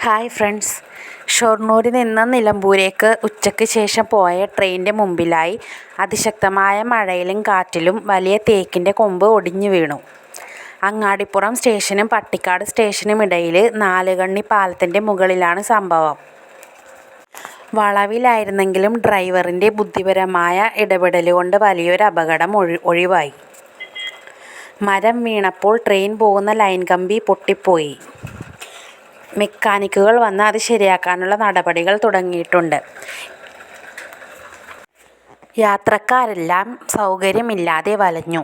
Hi friends, ഷൊർണൂരിൽ നിന്ന് നിലമ്പൂരേക്ക് ഉച്ചയ്ക്ക് ശേഷം പോയ ട്രെയിനിൻ്റെ മുമ്പിലായി അതിശക്തമായ മഴയിലും കാറ്റിലും വലിയ തേക്കിൻ്റെ കൊമ്പ് ഒടിഞ്ഞു വീണു. അങ്ങാടിപ്പുറം സ്റ്റേഷനും പട്ടിക്കാട് സ്റ്റേഷനുമിടയിൽ നാലുകണ്ണി പാലത്തിൻ്റെ മുകളിലാണ് സംഭവം. വളവിലായിരുന്നെങ്കിലും ഡ്രൈവറിൻ്റെ ബുദ്ധിപരമായ ഇടപെടലുകൊണ്ട് വലിയൊരു അപകടം ഒഴിവായി. മരം വീണപ്പോൾ ട്രെയിൻ പോകുന്ന ലൈൻ കമ്പി പൊട്ടിപ്പോയി. മെക്കാനിക്കുകൾ വന്ന് അത് ശരിയാക്കാനുള്ള നടപടികൾ തുടങ്ങിയിട്ടുണ്ട്. യാത്രക്കാരെല്ലാം സൗകര്യമില്ലാതെ വലഞ്ഞു.